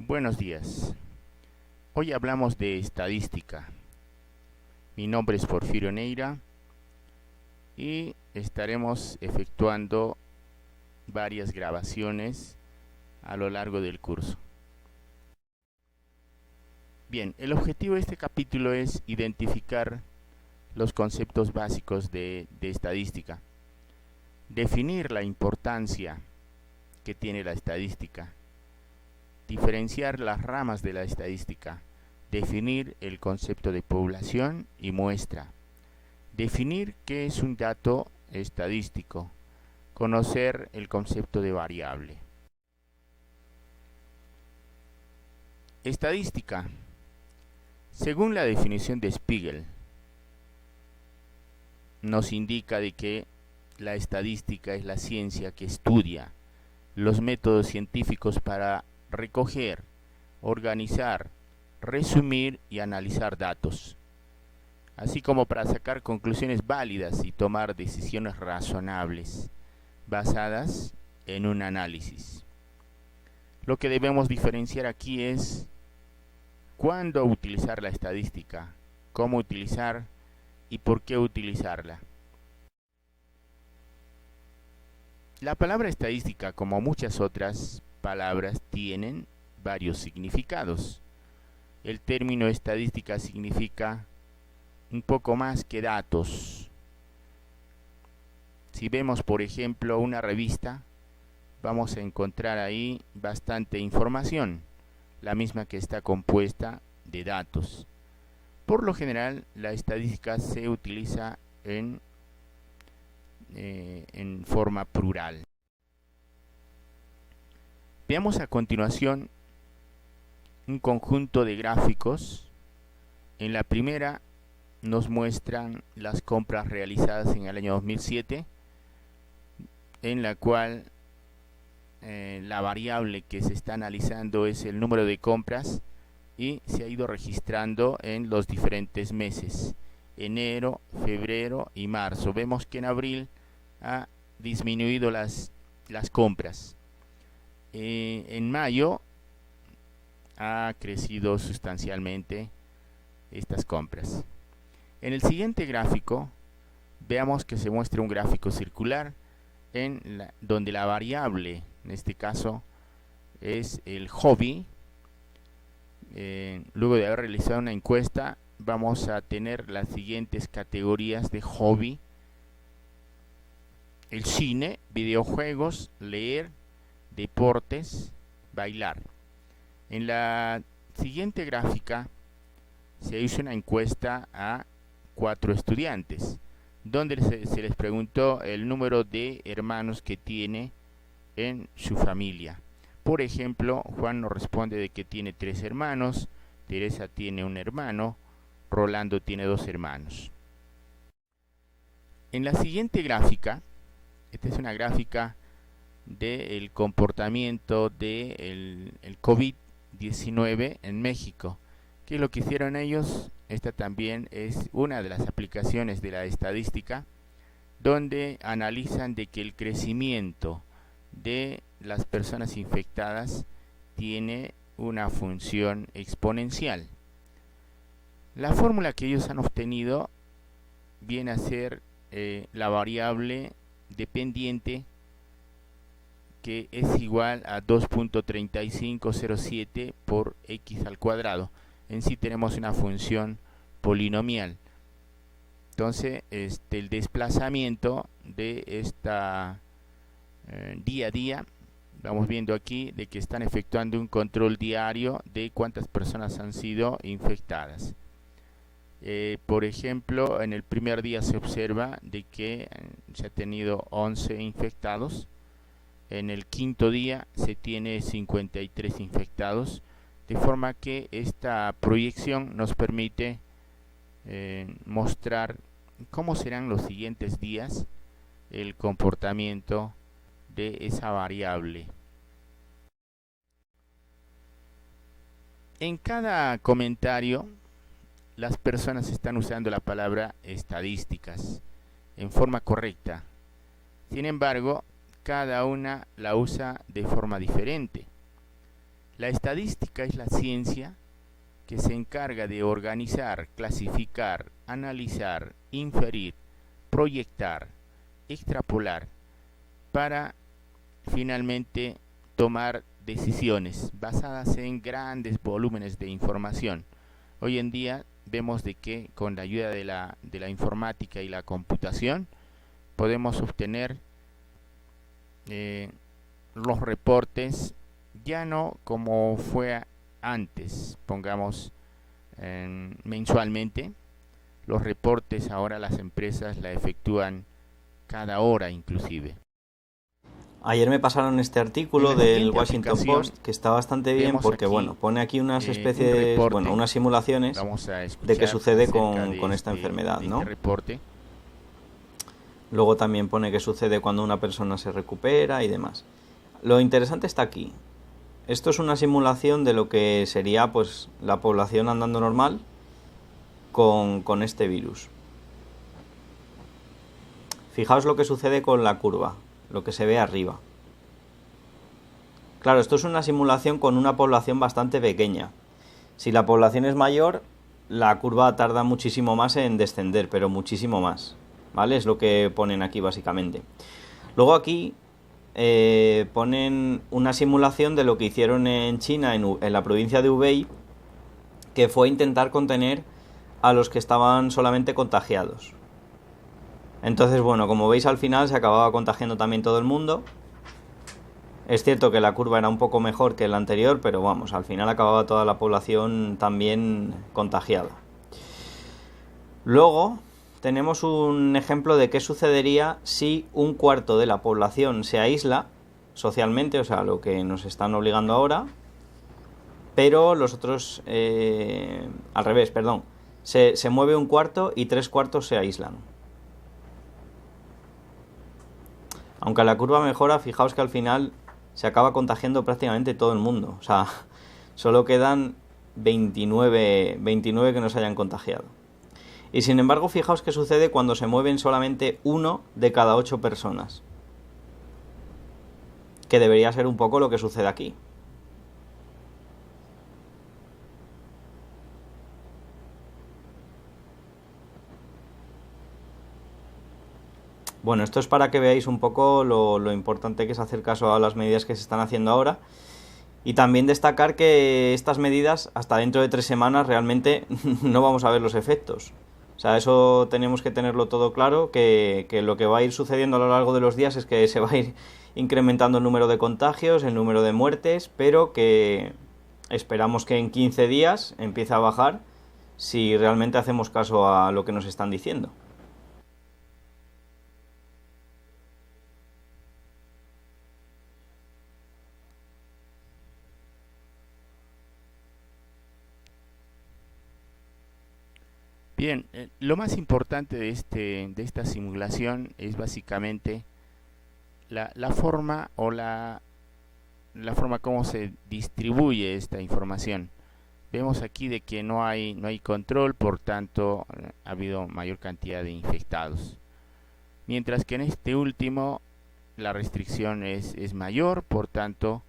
Buenos días. Hoy hablamos de estadística. Mi nombre es Porfirio Neira y estaremos efectuando varias grabaciones a lo largo del curso. Bien, el objetivo de este capítulo es identificar los conceptos básicos de estadística, definir la importancia que tiene la estadística, diferenciar las ramas de la estadística, definir el concepto de población y muestra, definir qué es un dato estadístico, conocer el concepto de variable. Estadística. Según la definición de Spiegel, nos indica de que la estadística es la ciencia que estudia los métodos científicos para recoger, organizar, resumir y analizar datos, así como para sacar conclusiones válidas y tomar decisiones razonables basadas en un análisis. Lo que debemos diferenciar aquí es cuándo utilizar la estadística, cómo utilizar y por qué utilizarla. La palabra estadística, como muchas otras palabras, tienen varios significados. El término estadística significa un poco más que datos. Si vemos, por ejemplo, una revista, vamos a encontrar ahí bastante información, la misma que está compuesta de datos. Por lo general, la estadística se utiliza en forma plural. Veamos a continuación un conjunto de gráficos. En la primera nos muestran las compras realizadas en el año 2007, en la cual la variable que se está analizando es el número de compras y se ha ido registrando en los diferentes meses, enero, febrero y marzo. Vemos que en abril ha disminuido las compras. En mayo ha crecido sustancialmente estas compras. En el siguiente gráfico veamos que se muestra un gráfico circular donde la variable, en este caso, es el hobby. Luego de haber realizado una encuesta, vamos a tener las siguientes categorías de hobby: el cine, videojuegos, leer, deportes, bailar. En la siguiente gráfica se hizo una encuesta a 4 estudiantes, donde se les preguntó el número de hermanos que tiene en su familia. Por ejemplo, Juan nos responde de que tiene 3 hermanos, Teresa tiene un hermano, Rolando tiene 2 hermanos. En la siguiente gráfica, esta es una gráfica del comportamiento del COVID-19 en México. ¿Qué es lo que hicieron ellos? Esta también es una de las aplicaciones de la estadística, donde analizan de que el crecimiento de las personas infectadas tiene una función exponencial. La fórmula que ellos han obtenido viene a ser la variable dependiente, que es igual a 2.3507 por x al cuadrado. En sí tenemos una función polinomial. Entonces, el desplazamiento de esta día a día, vamos viendo aquí de que están efectuando un control diario de cuántas personas han sido infectadas. Por ejemplo, en el primer día se observa de que se ha tenido 11 infectados. En el quinto día se tiene 53 infectados, de forma que esta proyección nos permite mostrar cómo serán los siguientes días el comportamiento de esa variable. En cada comentario, las personas están usando la palabra estadísticas en forma correcta. Sin embargo, cada una la usa de forma diferente. La estadística es la ciencia que se encarga de organizar, clasificar, analizar, inferir, proyectar, extrapolar para finalmente tomar decisiones basadas en grandes volúmenes de información. Hoy en día vemos de que con la ayuda de la informática y la computación podemos obtener los reportes ya no como fue antes, pongamos mensualmente. Los reportes ahora las empresas la efectúan cada hora inclusive. Ayer me pasaron este artículo del Washington Post que está bastante bien porque, bueno, pone aquí unas especies, unas simulaciones de qué sucede con esta enfermedad, ¿no? Luego también pone qué sucede cuando una persona se recupera y demás. Lo interesante está aquí. Esto es una simulación de lo que sería, pues, la población andando normal con este virus. Fijaos lo que sucede con la curva, lo que se ve arriba. Claro, esto es una simulación con una población bastante pequeña. Si la población es mayor, la curva tarda muchísimo más en descender, pero muchísimo más, ¿vale? Es lo que ponen aquí básicamente. Luego aquí ponen una simulación de lo que hicieron en China, en la provincia de Hubei, que fue intentar contener a los que estaban solamente contagiados. Entonces, bueno, como veis al final se acababa contagiando también todo el mundo. Es cierto que la curva era un poco mejor que la anterior, pero vamos, al final acababa toda la población también contagiada. Luego tenemos un ejemplo de qué sucedería si un cuarto de la población se aísla socialmente, o sea, lo que nos están obligando ahora, pero los otros, al revés, perdón, se mueve un cuarto y 3/4 se aíslan. Aunque la curva mejora, fijaos que al final se acaba contagiando prácticamente todo el mundo. O sea, solo quedan 29 que no se hayan contagiado. Y sin embargo, fijaos qué sucede cuando se mueven solamente 1 de cada 8 personas. Que debería ser un poco lo que sucede aquí. Bueno, esto es para que veáis un poco lo importante que es hacer caso a las medidas que se están haciendo ahora. Y también destacar que estas medidas, hasta dentro de 3 semanas, realmente no vamos a ver los efectos. O sea, eso tenemos que tenerlo todo claro, que lo que va a ir sucediendo a lo largo de los días es que se va a ir incrementando el número de contagios, el número de muertes, pero que esperamos que en 15 días empiece a bajar si realmente hacemos caso a lo que nos están diciendo. Bien, lo más importante de esta simulación es básicamente la forma o la forma como se distribuye esta información. Vemos aquí de que no hay control, por tanto ha habido mayor cantidad de infectados. Mientras que en este último la restricción es mayor, por tanto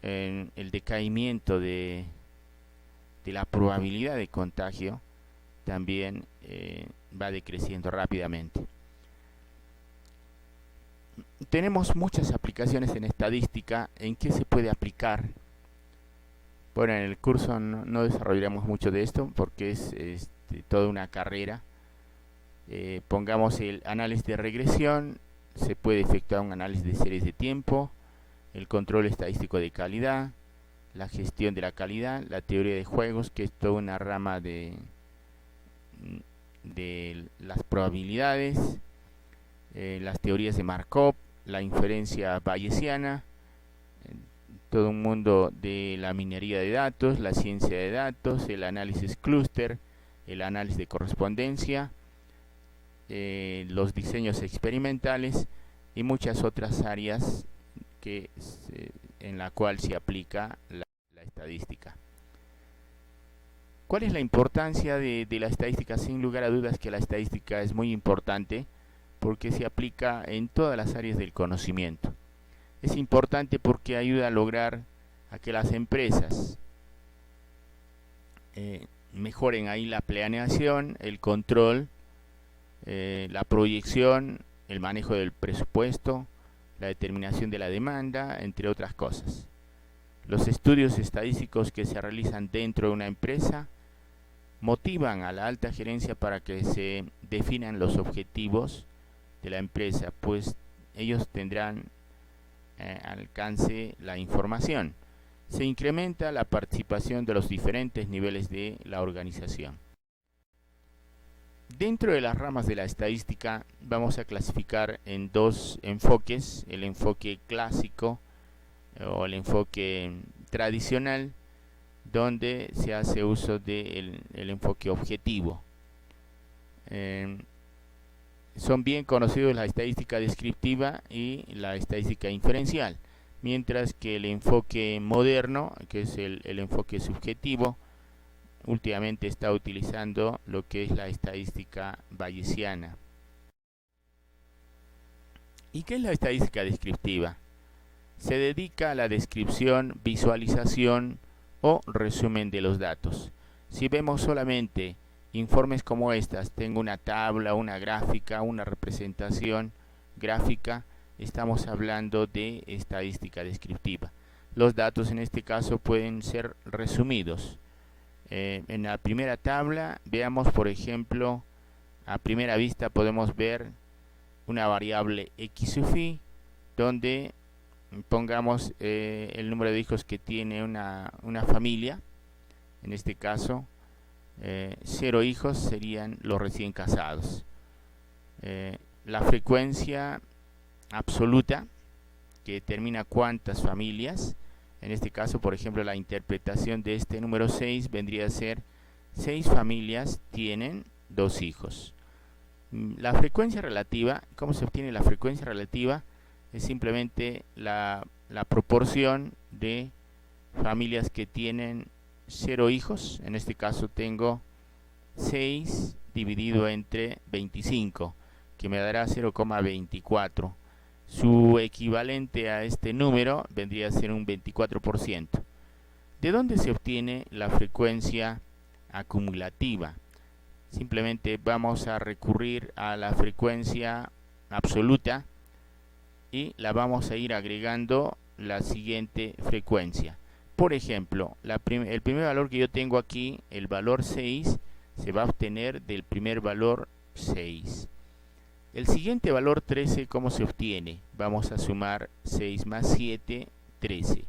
el decaimiento de la probabilidad de contagio también va decreciendo rápidamente. Tenemos muchas aplicaciones en estadística. ¿En qué se puede aplicar? Bueno, en el curso no desarrollaremos mucho de esto porque es toda una carrera. Pongamos el análisis de regresión, se puede efectuar un análisis de series de tiempo, el control estadístico de calidad, la gestión de la calidad, la teoría de juegos, que es toda una rama de las probabilidades, las teorías de Markov, la inferencia bayesiana, todo un mundo de la minería de datos, la ciencia de datos, el análisis clúster, el análisis de correspondencia, los diseños experimentales y muchas otras áreas en la cual se aplica la estadística. ¿Cuál es la importancia de la estadística? Sin lugar a dudas que la estadística es muy importante porque se aplica en todas las áreas del conocimiento. Es importante porque ayuda a lograr a que las empresas mejoren ahí la planeación, el control, la proyección, el manejo del presupuesto, la determinación de la demanda, entre otras cosas. Los estudios estadísticos que se realizan dentro de una empresa motivan a la alta gerencia para que se definan los objetivos de la empresa, pues ellos tendrán al alcance la información. Se incrementa la participación de los diferentes niveles de la organización. Dentro de las ramas de la estadística vamos a clasificar en dos enfoques: el enfoque clásico o el enfoque tradicional, donde se hace uso del enfoque objetivo. Son bien conocidos la estadística descriptiva y la estadística inferencial, mientras que el enfoque moderno, que es el enfoque subjetivo, últimamente está utilizando lo que es la estadística bayesiana. ¿Y qué es la estadística descriptiva? Se dedica a la descripción, visualización o resumen de los datos. Si vemos solamente informes como estas, tengo una tabla, una gráfica, una representación gráfica, estamos hablando de estadística descriptiva. Los datos en este caso pueden ser resumidos. En la primera tabla veamos, por ejemplo, a primera vista podemos ver una variable x sub i, donde pongamos el número de hijos que tiene una familia. En este caso 0 hijos serían los recién casados. La frecuencia absoluta, que determina cuántas familias, en este caso, por ejemplo, la interpretación de este número 6 vendría a ser 6 familias tienen 2 hijos. La frecuencia relativa, ¿cómo se obtiene la frecuencia relativa? Es simplemente la proporción de familias que tienen 0 hijos. En este caso tengo 6 dividido entre 25, que me dará 0,24. Su equivalente a este número vendría a ser un 24%. ¿De dónde se obtiene la frecuencia acumulativa? Simplemente vamos a recurrir a la frecuencia absoluta y la vamos a ir agregando la siguiente frecuencia. Por ejemplo, el primer valor que yo tengo aquí, el valor 6, se va a obtener del primer valor 6. El siguiente valor 13, ¿cómo se obtiene? Vamos a sumar 6 más 7, 13.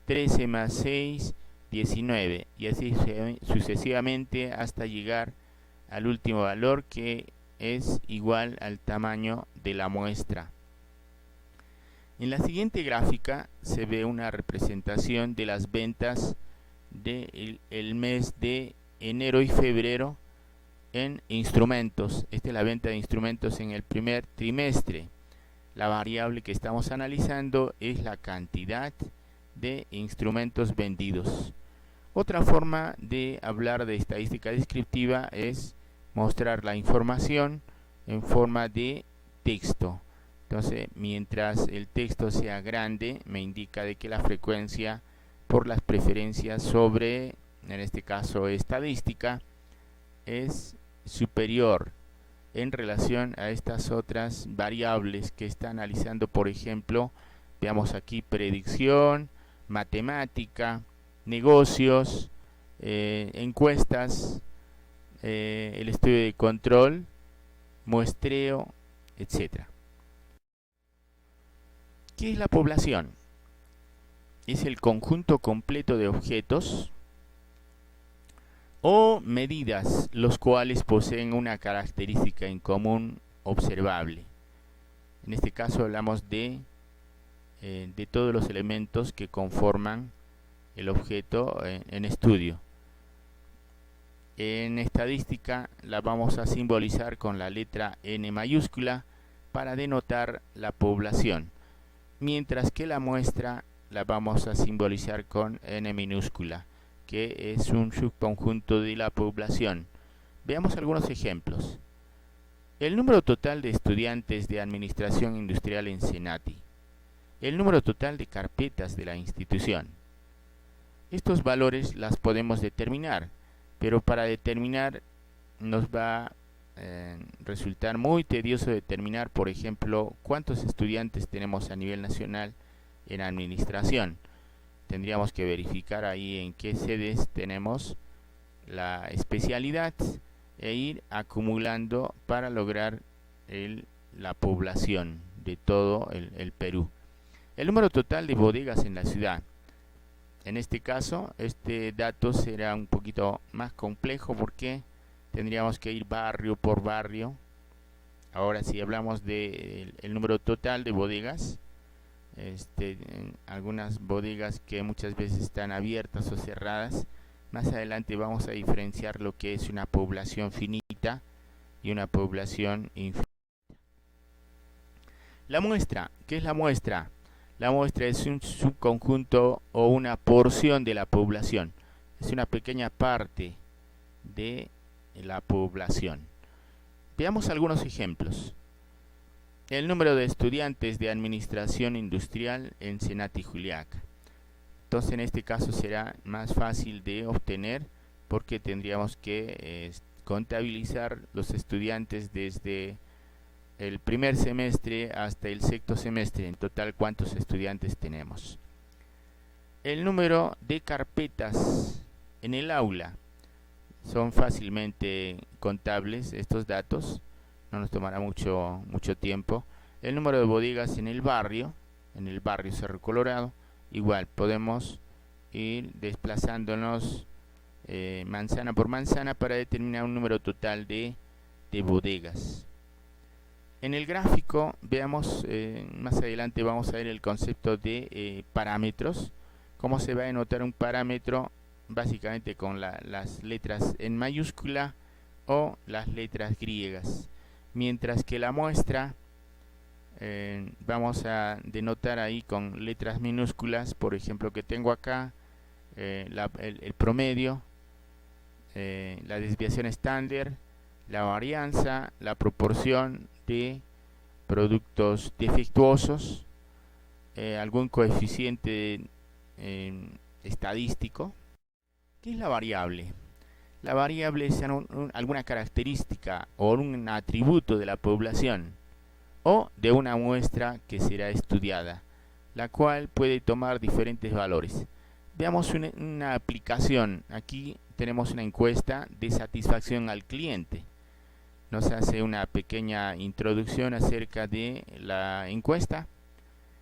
13 más 6, 19. Y así sucesivamente hasta llegar al último valor, que es igual al tamaño de la muestra. En la siguiente gráfica se ve una representación de las ventas del mes de enero y febrero en instrumentos. Esta es la venta de instrumentos en el primer trimestre. La variable que estamos analizando es la cantidad de instrumentos vendidos. Otra forma de hablar de estadística descriptiva es mostrar la información en forma de texto. Entonces, mientras el texto sea grande, me indica de que la frecuencia por las preferencias sobre, en este caso, estadística, es superior en relación a estas otras variables que está analizando. Por ejemplo, veamos aquí predicción, matemática, negocios, encuestas, el estudio de control, muestreo, etc. ¿Qué es la población? Es el conjunto completo de objetos o medidas los cuales poseen una característica en común observable. En este caso hablamos de todos los elementos que conforman el objeto en estudio. En estadística la vamos a simbolizar con la letra N mayúscula para denotar la población, mientras que la muestra la vamos a simbolizar con N minúscula, que es un subconjunto de la población. Veamos algunos ejemplos. El número total de estudiantes de Administración Industrial en Senati. El número total de carpetas de la institución. Estos valores las podemos determinar, pero para determinar nos va a resultar muy tedioso determinar, por ejemplo, cuántos estudiantes tenemos a nivel nacional en administración. Tendríamos que verificar ahí en qué sedes tenemos la especialidad e ir acumulando para lograr la población de todo el Perú. El número total de bodegas en la ciudad. En este caso, este dato será un poquito más complejo porque tendríamos que ir barrio por barrio. Ahora, si hablamos del número total de bodegas, algunas bodegas que muchas veces están abiertas o cerradas, más adelante vamos a diferenciar lo que es una población finita y una población infinita. La muestra, ¿qué es la muestra? La muestra es un subconjunto o una porción de la población. Es una pequeña parte de la población. Veamos algunos ejemplos. El número de estudiantes de administración industrial en Senati Juliaca. Entonces en este caso será más fácil de obtener porque tendríamos que contabilizar los estudiantes desde el primer semestre hasta el sexto semestre. En total, ¿cuántos estudiantes tenemos? El número de carpetas en el aula. Son fácilmente contables estos datos, no nos tomará mucho tiempo. El número de bodegas en el barrio Cerro Colorado, igual podemos ir desplazándonos manzana por manzana para determinar un número total de bodegas. En el gráfico, veamos, más adelante vamos a ver el concepto de parámetros, cómo se va a denotar un parámetro básicamente con las letras en mayúscula o las letras griegas, mientras que la muestra vamos a denotar ahí con letras minúsculas, por ejemplo, que tengo acá el promedio, la desviación estándar, la varianza, la proporción de productos defectuosos, algún coeficiente estadístico. ¿Qué es la variable? La variable es alguna característica o un atributo de la población o de una muestra que será estudiada, la cual puede tomar diferentes valores. Veamos una aplicación. Aquí tenemos una encuesta de satisfacción al cliente. Nos hace una pequeña introducción acerca de la encuesta.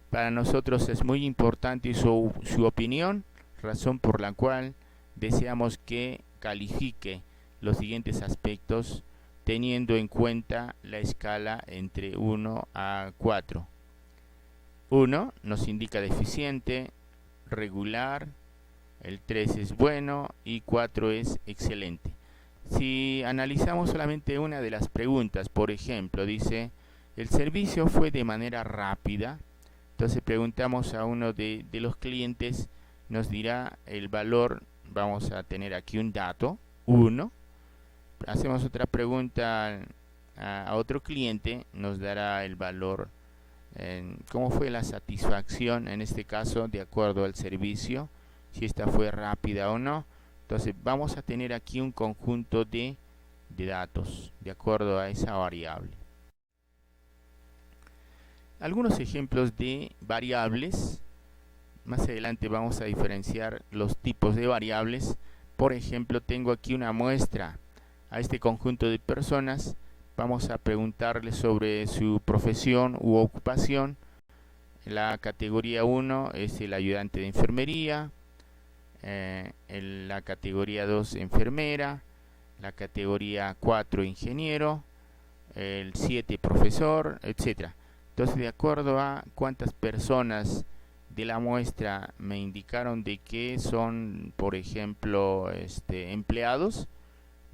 Para nosotros es muy importante su opinión, razón por la cual deseamos que califique los siguientes aspectos teniendo en cuenta la escala entre 1 a 4. 1 nos indica deficiente, regular, el 3 es bueno y 4 es excelente. Si analizamos solamente una de las preguntas, por ejemplo, dice, el servicio fue de manera rápida, entonces preguntamos a uno de los clientes, nos dirá el valor. Vamos a tener aquí un dato, 1. Hacemos otra pregunta a otro cliente, nos dará el valor, cómo fue la satisfacción, en este caso, de acuerdo al servicio, si esta fue rápida o no. Entonces vamos a tener aquí un conjunto de datos, de acuerdo a esa variable. Algunos ejemplos de variables. Más adelante vamos a diferenciar los tipos de variables. Por ejemplo, tengo aquí una muestra a este conjunto de personas. Vamos a preguntarle sobre su profesión u ocupación. La categoría 1 es el ayudante de enfermería, la categoría 2 enfermera, la categoría 4 ingeniero, el 7 profesor, etc. Entonces, de acuerdo a cuántas personas de la muestra me indicaron de que son, por ejemplo, empleados,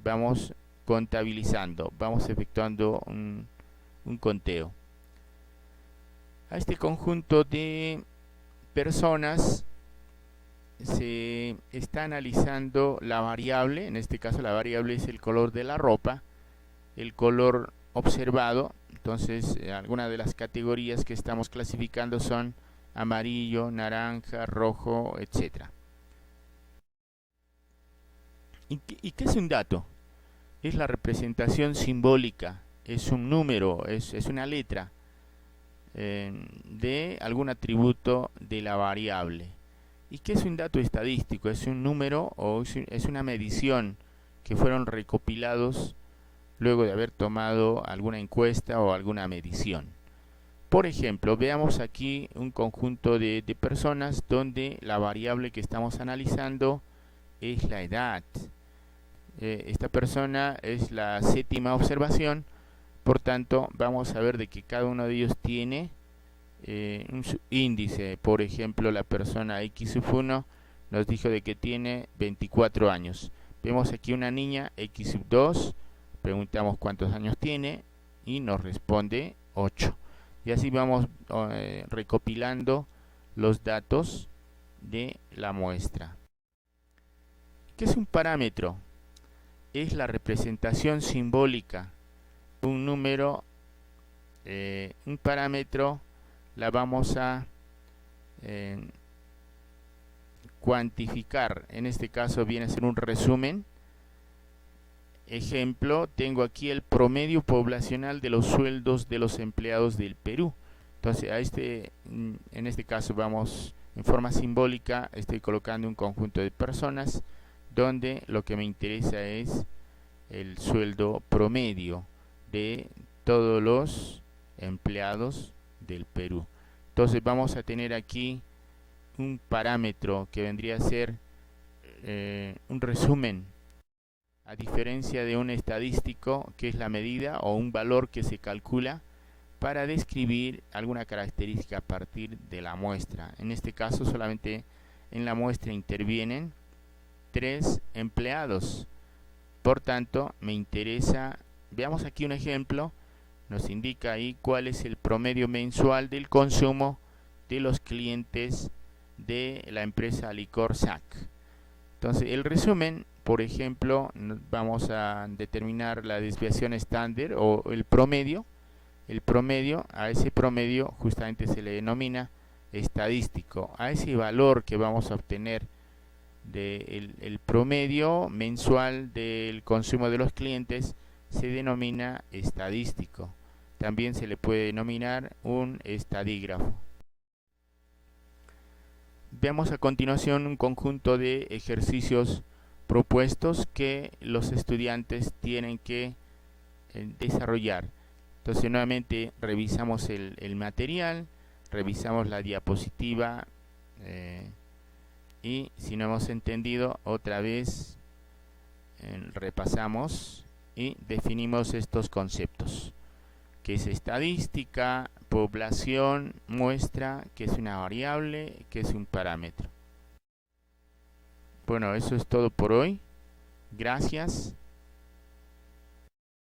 vamos contabilizando, vamos efectuando un conteo. A este conjunto de personas se está analizando la variable, en este caso la variable es el color de la ropa, el color observado. Entonces, algunas de las categorías que estamos clasificando son amarillo, naranja, rojo, etc. ¿Y qué es un dato? Es la representación simbólica, es un número, es una letra de algún atributo de la variable. ¿Y qué es un dato estadístico? Es un número o es una medición que fueron recopilados luego de haber tomado alguna encuesta o alguna medición. Por ejemplo, veamos aquí un conjunto de personas donde la variable que estamos analizando es la edad. Esta persona es la séptima observación, por tanto vamos a ver de que cada uno de ellos tiene un índice. Por ejemplo, la persona X sub 1 nos dijo de que tiene 24 años. Vemos aquí una niña X sub 2, preguntamos cuántos años tiene y nos responde 8. Y así vamos recopilando los datos de la muestra. ¿Qué es un parámetro? Es la representación simbólica. Un número, un parámetro la vamos a cuantificar. En este caso viene a ser un resumen. Ejemplo, tengo aquí el promedio poblacional de los sueldos de los empleados del Perú. Entonces, en este caso vamos en forma simbólica, estoy colocando un conjunto de personas donde lo que me interesa es el sueldo promedio de todos los empleados del Perú. Entonces vamos a tener aquí un parámetro que vendría a ser un resumen, a diferencia de un estadístico, que es la medida o un valor que se calcula para describir alguna característica a partir de la muestra. En este caso solamente en la muestra intervienen 3 empleados. Por tanto, me interesa, veamos aquí un ejemplo, nos indica ahí cuál es el promedio mensual del consumo de los clientes de la empresa Licor SAC. Entonces, el resumen, por ejemplo, vamos a determinar la desviación estándar o el promedio. El promedio, a ese promedio justamente se le denomina estadístico. A ese valor que vamos a obtener del promedio mensual del consumo de los clientes se denomina estadístico. También se le puede denominar un estadígrafo. Veamos a continuación un conjunto de ejercicios propuestos que los estudiantes tienen que desarrollar. Entonces nuevamente revisamos el material, revisamos la diapositiva y si no hemos entendido, otra vez repasamos y definimos estos conceptos, que es estadística, población, muestra, que es una variable, que es un parámetro. Bueno, eso es todo por hoy. Gracias.